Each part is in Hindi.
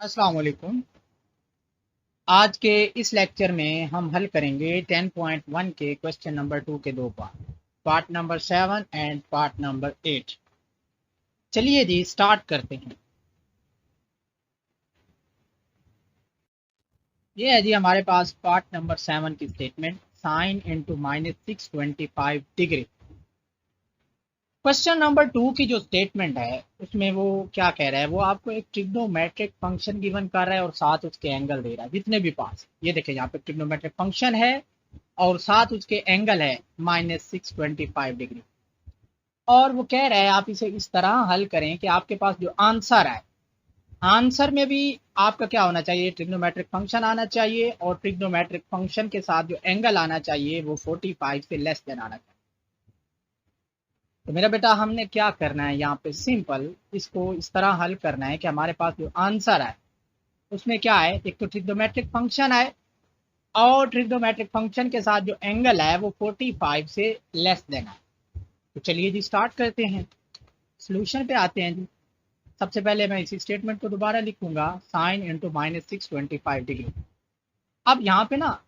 अस्सलाम वालेकुम। आज के इस लेक्चर में हम हल करेंगे 10.1 के क्वेश्चन नंबर 2 के दो part number 7 and part number 8। चलिए जी स्टार्ट करते हैं। ये है जी हमारे पास पार्ट नंबर 7 की statement, sine into -625 degree. Question number 2 की जो स्टेटमेंट है उसमें वो क्या कह रहा है, वो आपको एक ट्रिग्नोमेट्रिक फंक्शन गिवन कर रहा है और साथ उसके एंगल दे रहा है जितने भी पास। ये देखिए यहाँ पे ट्रिग्नोमेट्रिक फंक्शन है और साथ उसके एंगल है -625 डिग्री। और वो कह रहा है आप इसे इस तरह हल करें कि आपके पास जो आंसर है, आंसर में भी आपका क्या होना चाहिए, ट्रिग्नोमेट्रिक फंक्शन आना चाहिए और ट्रिग्नोमेट्रिक फंक्शन के साथ जो एंगल आना चाहिए वो 45 से लेस देन आना चाहिए। तो मेरा बेटा हमने क्या करना है यहाँ पे, सिंपल इसको इस तरह हल करना है कि हमारे पास जो आंसर है उसमें क्या है, एक तो ट्रिग्नोमेट्रिक फंक्शन है और ट्रिग्नोमेट्रिक फंक्शन के साथ जो एंगल है वो 45 से लेस देना है। तो चलिए जी स्टार्ट करते हैं, सोल्यूशन पे आते हैं जी। सबसे पहले मैं इसी स्टेटमेंट को दोबारा लिखूंगा, साइन इंटू -625 डिग्री। अब यहाँ पे ना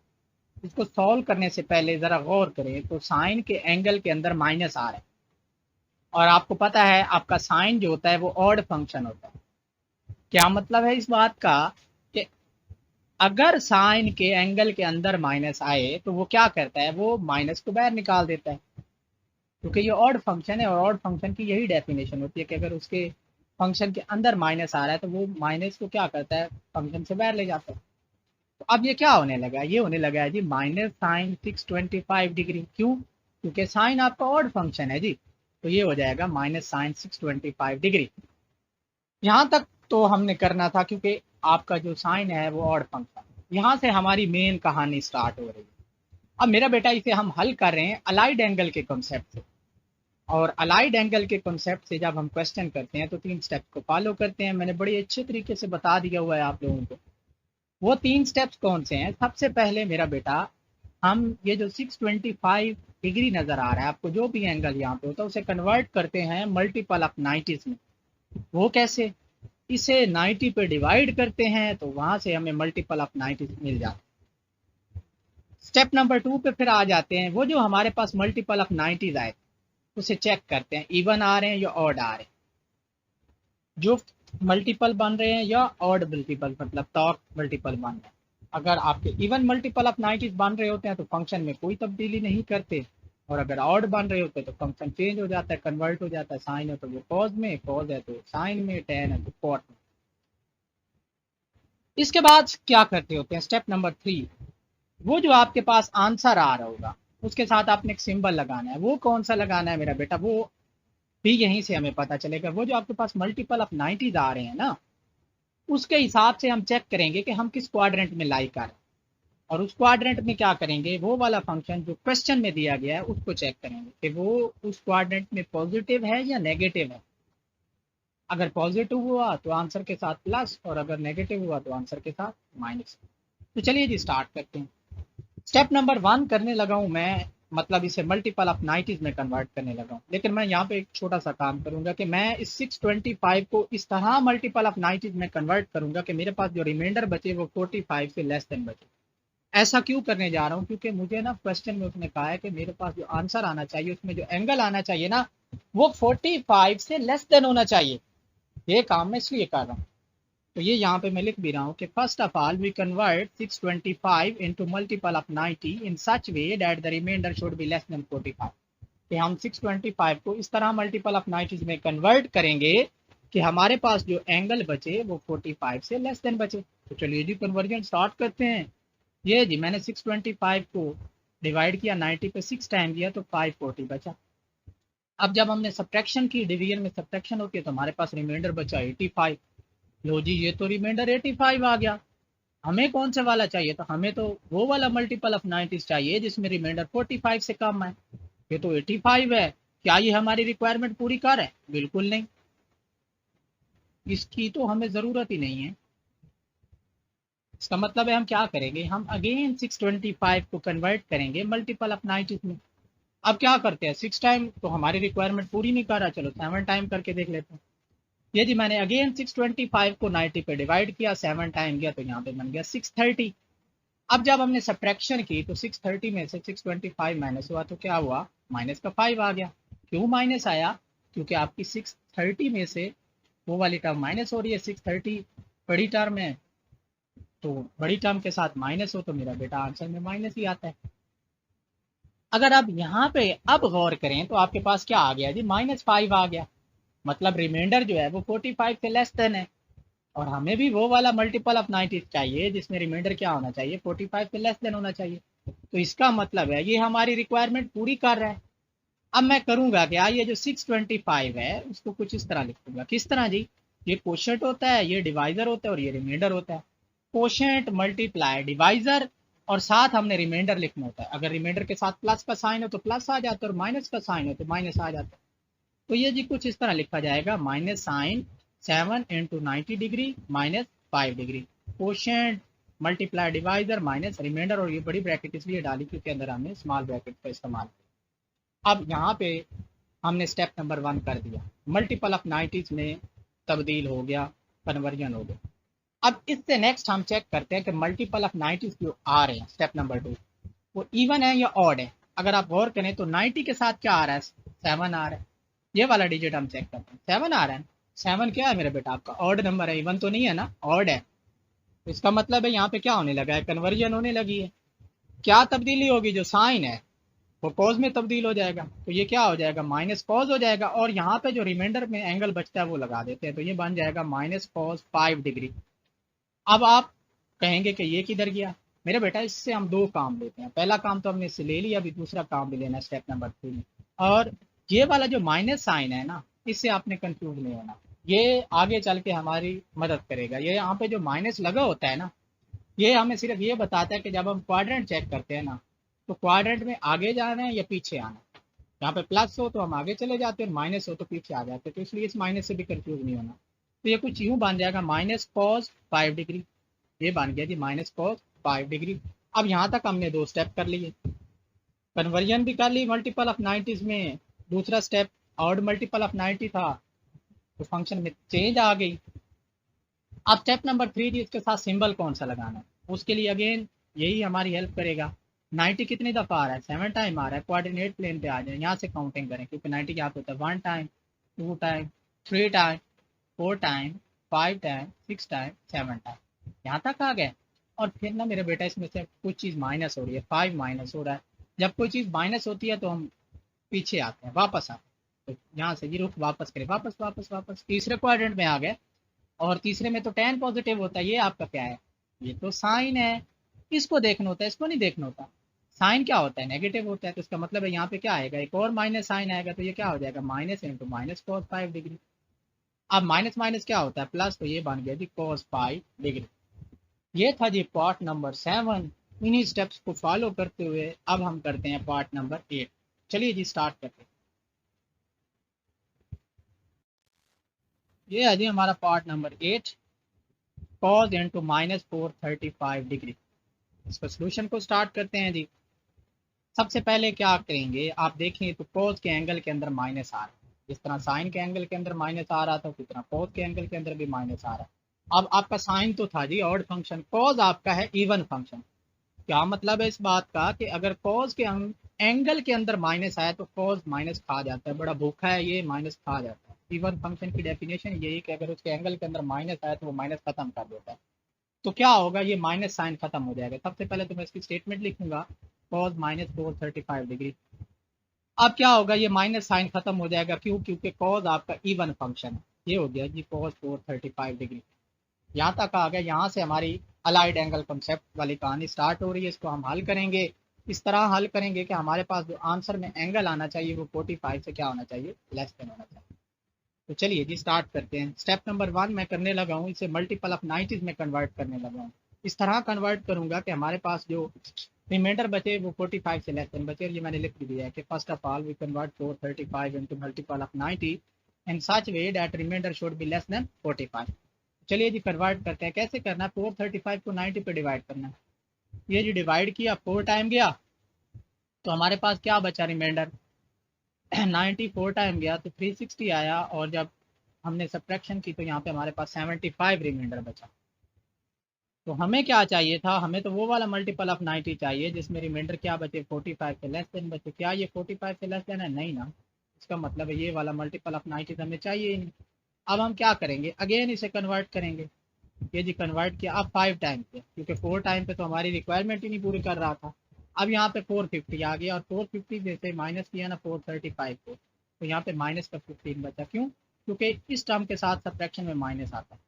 इसको सॉल्व करने से पहले ज़रा गौर करें तो साइन के एंगल के अंदर माइनस आ रहा है और आपको पता है आपका साइन जो होता है वो ऑड फंक्शन होता है। क्या मतलब है इस बात का कि अगर साइन के एंगल के अंदर माइनस आए तो वो क्या करता है, वो माइनस को बाहर निकाल देता है, क्योंकि ये ऑड फंक्शन है और ऑड फंक्शन की यही डेफिनेशन होती है कि अगर उसके फंक्शन के अंदर माइनस आ रहा है तो वो माइनस को क्या करता है, फंक्शन से बाहर ले जाता है। तो अब ये क्या होने लगा, ये होने लगा है जी -sin625 डिग्री। क्यों? क्योंकि साइन आपका ऑड फंक्शन है जी, तो ये हो जाएगा -sin625 डिग्री। यहाँ तक तो हमने करना था क्योंकि आपका जो साइन है वो ऑड फंक्शन। यहाँ से हमारी मेन कहानी स्टार्ट हो रही है। अब मेरा बेटा इसे हम हल कर रहे हैं अलाइड एंगल के कॉन्सेप्ट से, और अलाइड एंगल के कॉन्सेप्ट से जब हम क्वेश्चन करते हैं तो 3 स्टेप को फॉलो करते हैं। मैंने बड़ी अच्छे तरीके से बता दिया हुआ है आप लोगों को। वो 3 स्टेप्स कौन से हैं? सबसे पहले मेरा बेटा हम ये जो 625 डिग्री नज़र आ रहा है आपको, जो भी एंगल यहाँ पे होता है उसे कन्वर्ट करते हैं मल्टीपल ऑफ 90 में। वो कैसे? इसे 90 पे डिवाइड करते हैं तो वहां से हमें मल्टीपल ऑफ 90 मिल जाता है। स्टेप नंबर 2 पे फिर आ जाते हैं, वो जो हमारे पास मल्टीपल ऑफ 90 आए उसे चेक करते हैं, इवन आ रहे हैं या ऑड आ रहे हैं। जो मल्टीपल बन रहे हैं या ऑड मल्टीपल, मतलब टॉक मल्टीपल बन रहे हैं। अगर आपके इवन मल्टीपल ऑफ 90 बन रहे होते हैं तो फंक्शन में कोई तब्दीली नहीं करते, और अगर ऑड बन रहे होते हैं तो फंक्शन चेंज हो जाता है, कन्वर्ट हो जाता है। साइन है तो वो कॉज में, कॉज है तो साइन में, टेन है तो कॉट में। इसके बाद क्या करते होते हैं, स्टेप नंबर 3, वो जो आपके पास आंसर आ रहा होगा उसके साथ आपने एक सिंबल लगाना है। वो कौन सा लगाना है मेरा बेटा, वो भी यहीं से हमें पता चलेगा। वो जो आपके पास मल्टीपल ऑफ 90 आ रहे हैं ना, उसके हिसाब से हम चेक करेंगे कि हम किस क्वाड्रेंट में लाई कर रहे हैं, और उस क्वाड्रेंट में क्या करेंगे, वो वाला फंक्शन जो क्वेश्चन में दिया गया है उसको चेक करेंगे कि वो उस क्वाड्रेंट में पॉजिटिव है या नेगेटिव है। अगर पॉजिटिव हुआ तो आंसर के साथ प्लस, और अगर नेगेटिव हुआ तो आंसर के साथ माइनस। तो चलिए जी स्टार्ट करते हैं। स्टेप नंबर 1 करने लगा हूँ मैं, मतलब इसे मल्टीपल ऑफ 90 में कन्वर्ट करने लगा हूँ। लेकिन मैं यहाँ पे एक छोटा सा काम करूंगा कि मैं इस 625 को इस तरह मल्टीपल ऑफ 90 में कन्वर्ट करूंगा कि मेरे पास जो रिमाइंडर बचे वो 45 से लेस देन बचे। ऐसा क्यों करने जा रहा हूँ, क्योंकि मुझे ना क्वेश्चन में उसने कहा है कि मेरे पास जो आंसर आना चाहिए उसमें जो एंगल आना चाहिए ना वो 45 से लेस देन होना चाहिए। ये काम मैं इसलिए कर रहा हूँ। तो ये यहाँ पे मैं लिख भी रहा हूँ कि first of all we convert 625 into multiple of 90 in such way that the remainder should be less than 45। कि हम 625 को इस तरह मल्टीपल ऑफ 90 में कन्वर्ट करेंगे कि हमारे पास जो एंगल बचे वो 45 से लेस देन बचे। तो चलिए जी कन्वर्जन स्टार्ट करते हैं। ये जी मैंने 625 को डिवाइड किया 90 पे, 6 टाइम दिया तो 540 बचा। अब जब हमने सब्ट्रैक्शन की, डिवीजन में सब्ट्रैक्शन होती है, तो हमारे पास रिमाइंडर बचा 85। लो जी ये तो रिमाइंडर 85 आ गया। हमें कौन से वाला चाहिए, तो हमें तो वो वाला मल्टीपल ऑफ 90 चाहिए जिसमें रिमाइंडर 45 से कम है। ये तो 85 है। क्या ये हमारी रिक्वायरमेंट पूरी कर है? बिल्कुल नहीं, इसकी तो हमें ज़रूरत ही नहीं है। इसका मतलब है हम क्या करेंगे, हम अगेन 625 को कन्वर्ट करेंगे मल्टीपल ऑफ 90 में। अब क्या करते हैं, 6 टाइम तो हमारी रिक्वायरमेंट पूरी नहीं कर रहा, चलो 7 टाइम करके देख लेते हैं। ये जी मैंने अगेन 625 को 90 पे डिवाइड किया, 7 टाइम गया तो यहाँ पे बन गया 630। अब जब हमने सब्ट्रैक्शन की तो 630 में से 625 माइनस हुआ तो क्या हुआ, माइनस का 5 आ गया। क्यों माइनस आया, क्योंकि आपकी 630 में से वो वाली टर्म माइनस हो रही है। 630 बड़ी टर्म है, तो बड़ी टर्म के साथ माइनस हो तो मेरा बेटा आंसर में माइनस ही आता है। अगर आप यहाँ पे अब गौर करें तो आपके पास क्या आ गया जी, -5 आ गया। मतलब रिमाइंडर जो है वो 45 से लेस देन है, और हमें भी वो वाला मल्टीपल ऑफ 90 चाहिए जिसमें रिमाइंडर क्या होना चाहिए, 45 से लेस देन होना चाहिए। तो इसका मतलब है ये हमारी रिक्वायरमेंट पूरी कर रहा है। अब मैं करूंगा क्या, ये जो 625 है उसको कुछ इस तरह लिख दूंगा। किस तरह जी, ये कोशेंट होता है, ये डिवाइजर होता है और ये रिमाइंडर होता है। कोशेंट मल्टीप्लाई डिवाइजर और साथ हमने रिमाइंडर लिखना होता है। अगर रिमाइंडर के साथ प्लस का साइन हो तो प्लस आ जाता है, और माइनस का साइन हो तो माइनस आ जाता है। तो ये जी कुछ इस तरह लिखा जाएगा, minus sine 7 into 90 degree minus 5 degree, quotient multiply divisor minus remainder, और ये बड़ी ब्रैकेट इसलिए डाली क्योंकि अंदर हमने स्मॉल ब्रैकेट का इस्तेमाल किया। अब यहाँ पे हमने स्टेप नंबर 1 कर दिया, मल्टीपल ऑफ 90 में तब्दील हो गया, कन्वर्जन हो गया। अब इससे नेक्स्ट हम चेक करते हैं कि मल्टीपल ऑफ 90 जो आ रहे हैं, स्टेप नंबर 2, वो इवन है या ऑड है। अगर आप गौर करें तो 90 के साथ क्या आ रहा है, 7 आ रहा है। ये वाला डिजिट हम चेक करते हैं, 7 आ रहा है। 7 क्या है मेरा बेटा, आपका ऑड नंबर है, इवन तो नहीं है ना, ऑड है। तो इसका मतलब है यहाँ पे क्या होने लगा है, कन्वर्जन होने लगी है। क्या तब्दीली होगी, जो साइन है वो कॉज में तब्दील हो जाएगा, तो ये क्या हो जाएगा, माइनस कॉज हो जाएगा। और यहाँ पे जो रिमाइंडर में एंगल बचता है वो लगा देते हैं, तो ये बन जाएगा माइनस कॉज 5 डिग्री। अब आप कहेंगे कि ये किधर गया, मेरे बेटा इससे हम 2 काम लेते हैं। पहला काम तो हमने इससे ले लिया, अभी दूसरा काम भी लेना है स्टेप नंबर 3 में। और ये वाला जो माइनस साइन है ना, इससे आपने कंफ्यूज नहीं होना, ये आगे चल के हमारी मदद करेगा। ये यहाँ पे जो माइनस लगा होता है ना, ये हमें सिर्फ ये बताता है कि जब हम क्वाड्रेंट चेक करते हैं ना, तो क्वाड्रेंट में आगे जाना है या पीछे आना है। यहाँ पे प्लस हो तो हम आगे चले जाते हैं, माइनस हो तो पीछे आ जाते हैं। तो इसलिए इस माइनस से भी कंफ्यूज नहीं होना। तो ये कुछ यूं बन जाएगा, माइनस कॉस 5 डिग्री, ये बन गया जी माइनस कॉस 5 डिग्री। अब यहाँ तक हमने 2 स्टेप कर लिए, कन्वर्जन भी कर ली मल्टीपल ऑफ 90 में। दूसरा स्टेप ऑड मल्टीपल ऑफ 90 था, तो फंक्शन में चेंज आ गई। अब स्टेप नंबर 3 जी, इसके साथ सिंबल कौन सा लगाना है, उसके लिए अगेन यही हमारी हेल्प करेगा। 90 कितनी दफ़ा आ रहा है, 7 टाइम आ रहा है। कोऑर्डिनेट प्लेन पे आ जाए, यहाँ से काउंटिंग करें, क्योंकि 90 क्या होता है, 1 time, 2 time, 3 time, 4 time, 5 time, 6 time, 7 time, यहाँ तक आ गए। और फिर ना मेरे बेटा इसमें से कुछ चीज़ माइनस हो रही है, 5 माइनस हो रहा है। जब कोई चीज़ माइनस होती है तो हम पीछे आते हैं, वापस आते हैं। तो यहाँ से ये रुख वापस करें, वापस वापस वापस तीसरे क्वाड्रेंट में आ गए। और तीसरे में तो tan पॉजिटिव होता है, ये आपका क्या है, ये तो साइन है। इसको देखना होता है, इसको नहीं देखना होता। साइन क्या होता है, नेगेटिव होता है, तो इसका मतलब है यहाँ पे क्या आएगा, एक और माइनस साइन आएगा, तो ये क्या हो जाएगा, minus into minus cos 5 degree. अब माइनस माइनस क्या होता है, प्लस, तो ये बन गया जी कॉस 5 डिग्री। ये था जी पार्ट नंबर 7। इन्हीं स्टेप्स को फॉलो करते हुए अब हम करते हैं पार्ट नंबर 8। चलिए जी स्टार्ट करते हैं। ये है जी हमारा part number 8, cos into minus 435 degree. इसका सोल्यूशन को स्टार्ट करते हैं जी। सबसे पहले क्या करेंगे, आप देखें तो कॉस के एंगल के अंदर माइनस आ रहा है। जिस तरह साइन के एंगल के अंदर माइनस आ रहा था, उसी तरह कॉस के एंगल के अंदर भी माइनस आ रहा है। अब आपका साइन तो था जी ऑड फंक्शन, कॉस आपका है इवन फंक्शन। क्या मतलब है इस बात का, कि अगर कॉस के एंगल के अंदर माइनस आया तो कॉस माइनस खा जाता है, बड़ा भूखा है ये, माइनस खा जाता है। इवन फंक्शन की डेफिनेशन यही कि अगर उसके एंगल के अंदर माइनस आया तो वो माइनस खत्म कर देता है। तो क्या होगा, ये माइनस साइन खत्म हो जाएगा। सबसे पहले तो मैं इसकी स्टेटमेंट लिखूंगा, कॉस माइनस 435 डिग्री। अब क्या होगा, ये माइनस साइन खत्म हो जाएगा, क्यों, क्योंकि कॉस आपका इवन फंक्शन है। ये हो गया जी कॉस 435 डिग्री। यहाँ तक आ गया। यहाँ से हमारी अलाइड एंगल कॉन्सेप्ट वाली कहानी स्टार्ट हो रही है। इसको हम हल करेंगे, इस तरह हल करेंगे कि हमारे पास जो आंसर में एंगल आना चाहिए वो 45 से क्या होना चाहिए, लेस देन होना चाहिए। तो चलिए जी स्टार्ट करते हैं। स्टेप नंबर 1 मैं करने लगा हूँ, इसे मल्टीपल ऑफ 90 में कन्वर्ट करने लगा हूँ। इस तरह कन्वर्ट करूंगा कि हमारे पास जो रिमाइंडर बचे वो 45 से लेस देन बचे। ये मैंने लिख दिया है कि first of all we convert 435 into multiple of 90 in such way that remainder should be less than 45। चलिए जी कन्वर्ट करते हैं। कैसे करना है, 435 को 90 पे डिवाइड करना है। ये जी डिवाइड किया, 4 टाइम गया तो हमारे पास क्या बचा रिमाइंडर, 94 टाइम गया तो 360 आया। और जब हमने सब्ट्रैक्शन की तो यहाँ पे हमारे पास 75 रिमाइंडर बचा। तो हमें क्या चाहिए था, हमें तो वो वाला मल्टीपल ऑफ 90 चाहिए जिसमें रिमाइंडर क्या बचे, 45 से लेस देन बचे। क्या ये 45 से लेस देन है? नहीं ना, इसका मतलब है ये वाला मल्टीपल ऑफ 90 तो हमें चाहिए ही नहीं। अब हम क्या करेंगे, अगेन इसे कन्वर्ट करेंगे। ये जी कन्वर्ट किया अब 5 टाइम पे, क्योंकि 4 टाइम पे तो हमारी रिक्वायरमेंट ही नहीं पूरी कर रहा था। अब यहाँ पे 450 आ गया और 450 में से माइनस किया ना 435 को, तो यहाँ पे माइनस का 15 बचा। क्यों? क्योंकि इस टर्म के साथ सब्ट्रैक्शन में माइनस आता है,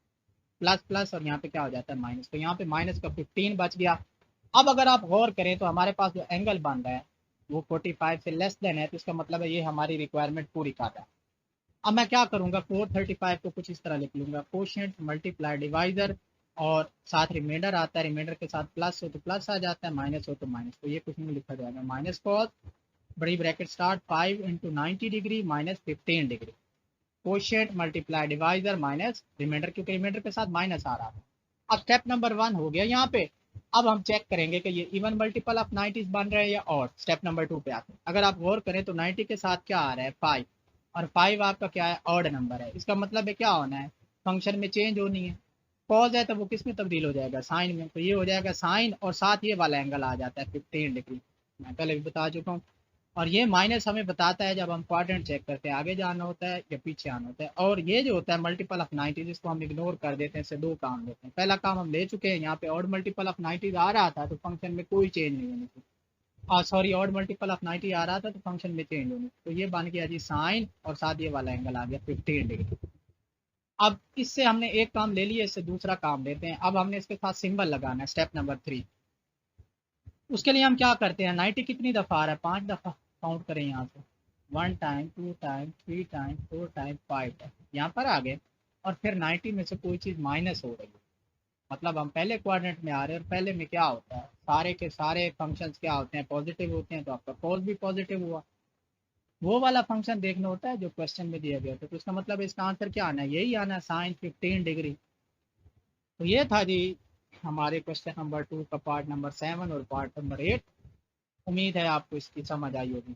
प्लस प्लस और यहाँ पे क्या हो जाता है माइनस, तो यहाँ पे माइनस का 15 बच गया। अब अगर आप गौर करें तो हमारे पास जो एंगल बन रहा है वो 45 से लेस देन है, तो इसका मतलब है ये हमारी रिक्वायरमेंट पूरी कर रहा है। अब मैं क्या करूंगा, 435 को कुछ इस तरह लिख लूंगा, कोशिएंट मल्टीप्लाई डिवाइजर और साथ रिमाइंडर आता है, रिमाइंडर के साथ प्लस हो तो प्लस आ जाता है, माइनस हो तो माइनस, तो ये कुछ नहीं लिखा जाएगा, माइनस कॉस बड़ी bracket start 5 into 90 degree minus 15 degree, quotient multiply divisor minus reminder, क्योंकि रिमाइंडर के साथ माइनस आ रहा था। अब स्टेप नंबर 1 हो गया यहाँ पे। अब हम चेक करेंगे कि ये इवन मल्टीपल ऑफ 90 बन रहे हैं या ऑड। स्टेप नंबर 2 पे आते हैं, अगर आप गौर करें तो 90 के साथ क्या आ रहा है 5, और 5 आपका क्या है, ऑड नंबर है। इसका मतलब है क्या होना है, फंक्शन में चेंज होनी है। कॉज है तो वो किस में तब्दील हो जाएगा, साइन में, तो ये हो जाएगा साइन और साथ ये वाला एंगल आ जाता है 15 डिग्री, मैं पहले भी बता चुका हूँ। और ये माइनस हमें बताता है जब हम क्वाड्रेंट चेक करते हैं आगे जाना होता है या पीछे आना होता है। और ये जो होता है मल्टीपल ऑफ 90 जिसको हम इग्नोर कर देते हैं, इससे 2 काम लेते हैं। पहला काम हम ले चुके हैं, यहाँ पे ऑड मल्टीपल ऑफ 90 आ रहा था तो फंक्शन में कोई चेंज नहीं होनी थी, सॉरी ऑड मल्टीपल ऑफ 90 आ रहा था तो फंक्शन में चेंज होनी, तो ये बन गया जी साइन और साथ ये वाला एंगल आ गया 15 डिग्री। अब इससे हमने एक काम ले लिया, इससे दूसरा काम लेते हैं। अब हमने इसके साथ सिंबल लगाना है, स्टेप नंबर 3। उसके लिए हम क्या करते हैं, 90 कितनी दफ़ा आ रहा है, 5 दफ़ा काउंट करें यहाँ से, 1 time 2 time 3 time 4 time 5 time यहाँ पर आ गए। और फिर 90 में से कोई चीज़ माइनस हो रही है, मतलब हम पहले क्वाड्रेंट में आ रहे हैं, और पहले में क्या होता है, सारे के सारे फंक्शंस क्या होते हैं, पॉजिटिव होते हैं, तो आपका कॉस भी पॉजिटिव हुआ। वो वाला फंक्शन देखना होता है जो क्वेश्चन में दिया गया था, तो इसका मतलब इसका आंसर क्या आना है, यही आना है साइन 15 डिग्री। तो ये था जी हमारे क्वेश्चन नंबर 2 का पार्ट नंबर 7 और पार्ट नंबर 8। उम्मीद है आपको इसकी समझ आई होगी।